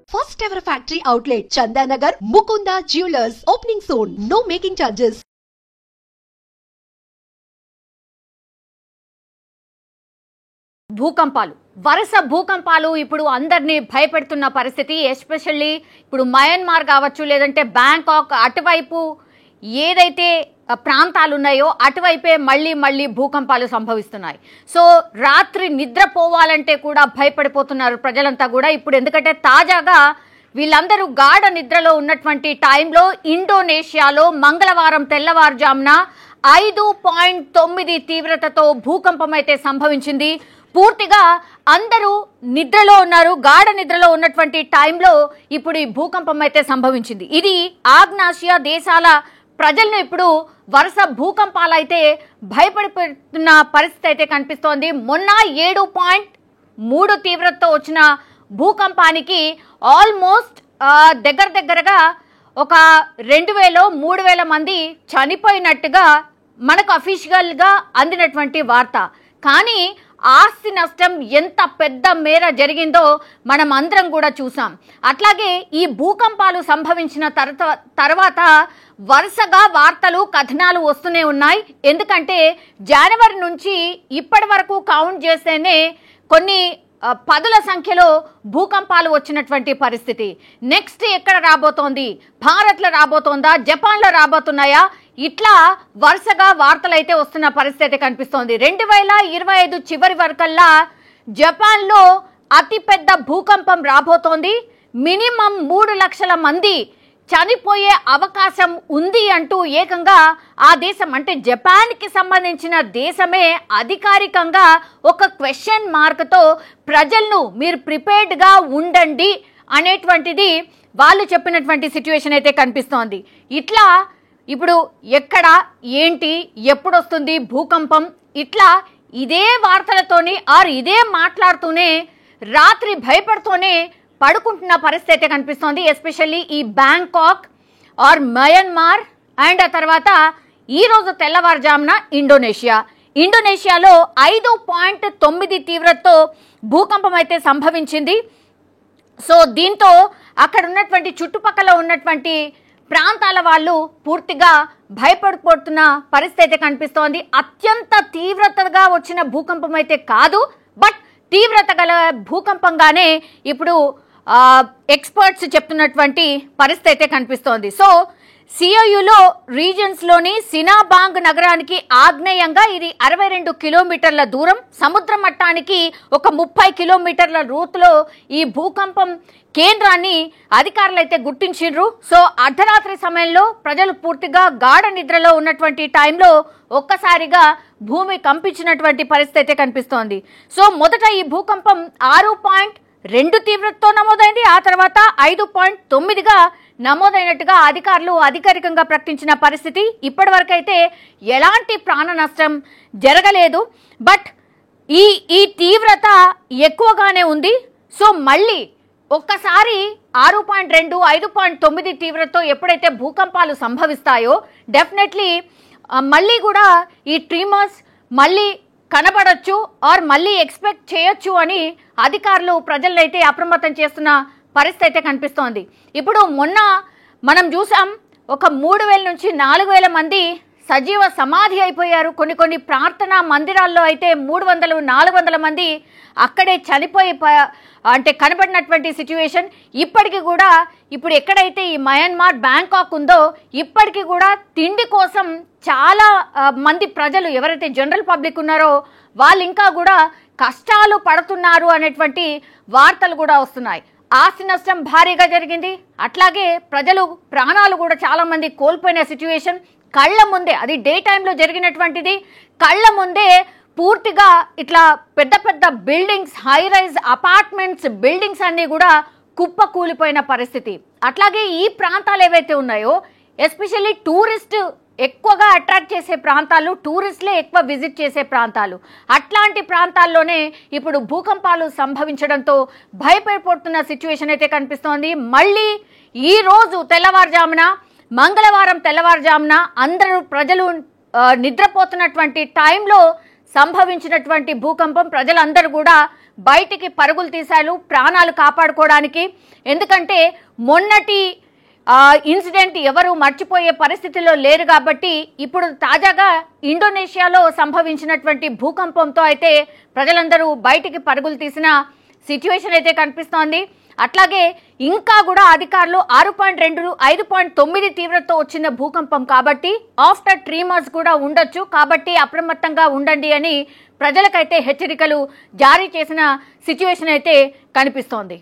First ever factory outlet, Chandanagar, Mukunda Jewelers, opening soon. No making charges. భూకంపాలు వరుస భూకంపాలు ఇప్పుడు అందరినీ భయపెడుతున్న పరిస్థితి. ఎస్పెషల్లీ ఇప్పుడు మయన్మార్ కావచ్చు, లేదంటే బ్యాంకాక్ అటువైపు ఏదైతే ప్రాంతాలు ఉన్నాయో అటువైపే మళ్ళీ భూకంపాలు సంభవిస్తున్నాయి. సో రాత్రి నిద్రపోవాలంటే కూడా భయపడిపోతున్నారు ప్రజలంతా కూడా ఇప్పుడు. ఎందుకంటే తాజాగా వీళ్ళందరూ గాఢ నిద్రలో ఉన్నటువంటి టైంలో ఇండోనేషియాలో మంగళవారం తెల్లవారుజామున 5.9 తీవ్రతతో భూకంపం అయితే సంభవించింది. పూర్తిగా అందరూ నిద్రలో ఉన్నారు. గాఢ నిద్రలో ఉన్నటువంటి టైంలో ఇప్పుడు ఈ భూకంపం అయితే సంభవించింది. ఇది ఆగ్నేయాసియా దేశాల ప్రజలను ఇప్పుడు వరుస భూకంపాలు అయితే భయపడిపోతున్న పరిస్థితి అయితే కనిపిస్తోంది. మొన్న 7.3 తీవ్రతతో వచ్చిన భూకంపానికి ఆల్మోస్ట్ దగ్గరగా ఒక 2000-3000 మంది చనిపోయినట్టుగా మనకు అఫీషియల్గా అందినటువంటి వార్త. కానీ ఆస్తి నష్టం ఎంత పెద్ద మేర జరిగిందో మనం అందరం కూడా చూసాం. అట్లాగే ఈ భూకంపాలు సంభవించిన తర్వాత వరుసగా వార్తలు కథనాలు వస్తూనే ఉన్నాయి. ఎందుకంటే జనవరి నుంచి ఇప్పటి వరకు కౌంట్ చేస్తేనే కొన్ని పదుల సంఖ్యలో భూకంపాలు వచ్చినటువంటి పరిస్థితి. నెక్స్ట్ ఎక్కడ రాబోతోంది? భారత్లో రాబోతోందా? జపాన్లో రాబోతున్నాయా? ఇట్లా వరుసగా వార్తలు అయితే వస్తున్న పరిస్థితి కనిపిస్తోంది. 2025 చివరి వరకల్లా జపాన్లో అతిపెద్ద భూకంపం రాబోతోంది. మినిమం 3 లక్షల మంది చనిపోయే అవకాశం ఉంది అంటూ ఏకంగా ఆ దేశం, అంటే జపాన్కి సంబంధించిన దేశమే అధికారికంగా ఒక క్వశ్చన్ మార్క్తో ప్రజలను మీరు ప్రిపేర్డ్గా ఉండండి అనేటువంటిది వాళ్ళు చెప్పినటువంటి సిచ్యువేషన్ అయితే కనిపిస్తోంది. ఇట్లా ఇప్పుడు ఎక్కడ ఏంటి ఎప్పుడు వస్తుంది భూకంపం, ఇట్లా ఇదే వార్తలతోని ఇదే మాట్లాడుతూనే రాత్రి భయపడుతూనే పడుకుంటున్న పరిస్థితి అయితే కనిపిస్తోంది. ఎస్పెషల్లీ ఈ బ్యాంకాక్ ఆర్ మయన్మార్ అండ్ ఆ తర్వాత ఈరోజు తెల్లవారుజామున ఇండోనేషియాలో 5.9 తీవ్రతతో భూకంపం అయితే సంభవించింది. సో దీంతో అక్కడ ఉన్నటువంటి చుట్టుపక్కల ఉన్నటువంటి ప్రాంతాల వాళ్ళు పూర్తిగా భయపడిపోతున్న పరిస్థితి అయితే కనిపిస్తోంది. అత్యంత తీవ్రతగా వచ్చిన భూకంపం అయితే కాదు, బట్ తీవ్రత గల భూకంపంగానే ఇప్పుడు ఎక్స్పర్ట్స్ చెప్తున్నటువంటి పరిస్థితి అయితే కనిపిస్తోంది. సో సిఐయులో రీజన్స్లోని సినాబాంగ్ నగరానికి ఆగ్నేయంగా ఇది 62 కిలోమీటర్ల దూరం, సముద్ర మట్టానికి ఒక 30 కిలోమీటర్ల రూట్లో ఈ భూకంపం కేంద్రాన్ని అధికారులు అయితే గుర్తించారు. సో అర్ధరాత్రి సమయంలో ప్రజలు పూర్తిగా గాఢ నిద్రలో ఉన్నటువంటి టైంలో ఒక్కసారిగా భూమి కంపించినటువంటి పరిస్థితి అయితే కనిపిస్తోంది. సో మొదట ఈ భూకంపం 6.2 తీవ్రతతో నమోదైంది. ఆ తర్వాత 5.9గా నమోదైనట్టుగా అధికారులు అధికారికంగా ప్రకటించిన పరిస్థితి. ఇప్పటి వరకు అయితే ఎలాంటి ప్రాణ నష్టం జరగలేదు, బట్ ఈ తీవ్రత ఎక్కువగానే ఉంది. సో మళ్ళీ ఒక్కసారి 6.2, 5.9 తీవ్రతతో ఎప్పుడైతే భూకంపాలు సంభవిస్తాయో డెఫినెట్లీ మళ్ళీ కూడా ఈ ట్రీమర్స్ మళ్ళీ కనబడచ్చు ఆర్ మళ్ళీ ఎక్స్పెక్ట్ చేయొచ్చు అని అధికారులు ప్రజలైతే అప్రమత్తం చేస్తున్న పరిస్థితి అయితే కనిపిస్తోంది. ఇప్పుడు మొన్న మనం చూసాం ఒక 3000 నుంచి 4000 మంది సజీవ సమాధి అయిపోయారు. కొన్ని ప్రార్థనా మందిరాల్లో అయితే 300-400 మంది అక్కడే చనిపోయి అంటే కనబడినటువంటి సిచ్యువేషన్. ఇప్పటికీ కూడా ఇప్పుడు ఎక్కడైతే ఈ మయన్మార్ బ్యాంకాక్ ఉందో ఇప్పటికీ కూడా తిండి కోసం చాలా మంది ప్రజలు ఎవరైతే జనరల్ పబ్లిక్ ఉన్నారో వాళ్ళు ఇంకా కూడా కష్టాలు పడుతున్నారు అనేటువంటి వార్తలు కూడా వస్తున్నాయి. ఆస్తి నష్టం భారీగా జరిగింది. అట్లాగే ప్రజలు ప్రాణాలు కూడా చాలా మంది కోల్పోయిన సిచ్యువేషన్ కళ్ళ ముందే, అది డే టైంలో జరిగినటువంటిది. కళ్ళ ముందే పూర్తిగా ఇట్లా పెద్ద buildings, high rise apartments buildings అన్నీ కూడా కుప్ప కూలిపోయిన పరిస్థితి. అట్లాగే ఈ ప్రాంతాలు ఏవైతే ఉన్నాయో ఎస్పెషల్లీ టూరిస్ట్ ఎక్కువగా అట్రాక్ట్ చేసే ప్రాంతాలు, టూరిస్టులే ఎక్కువ విజిట్ చేసే ప్రాంతాలు, అట్లాంటి ప్రాంతాల్లోనే ఇప్పుడు భూకంపాలు సంభవించడంతో భయపడిపోతున్న సిచ్యువేషన్ అయితే కనిపిస్తోంది. మళ్ళీ ఈ రోజు తెల్లవారుజామున, మంగళవారం తెల్లవారుజామున అందరూ ప్రజలు నిద్రపోతున్నటువంటి టైంలో సంభవించినటువంటి భూకంపం ప్రజలందరూ కూడా బయటికి పరుగులు తీశారు ప్రాణాలు కాపాడుకోవడానికి. ఎందుకంటే మొన్నటి ఇన్సిడెంట్ ఎవరు మర్చిపోయే పరిస్థితిలో లేరు కాబట్టి ఇప్పుడు తాజాగా ఇండోనేషియాలో సంభవించినటువంటి భూకంపంతో అయితే ప్రజలందరూ బయటికి పరుగులు తీసిన సిచ్యువేషన్ అయితే కనిపిస్తోంది. అట్లాగే ఇంకా కూడా అధికారులు 6.2 5.9 తీవ్రతతో వచ్చిన భూకంపం కాబట్టి ఆఫ్టర్ 3 months కూడా ఉండొచ్చు, కాబట్టి అప్రమత్తంగా ఉండండి అని ప్రజలకైతే హెచ్చరికలు జారీ చేసిన సిచ్యువేషన్ అయితే కనిపిస్తోంది.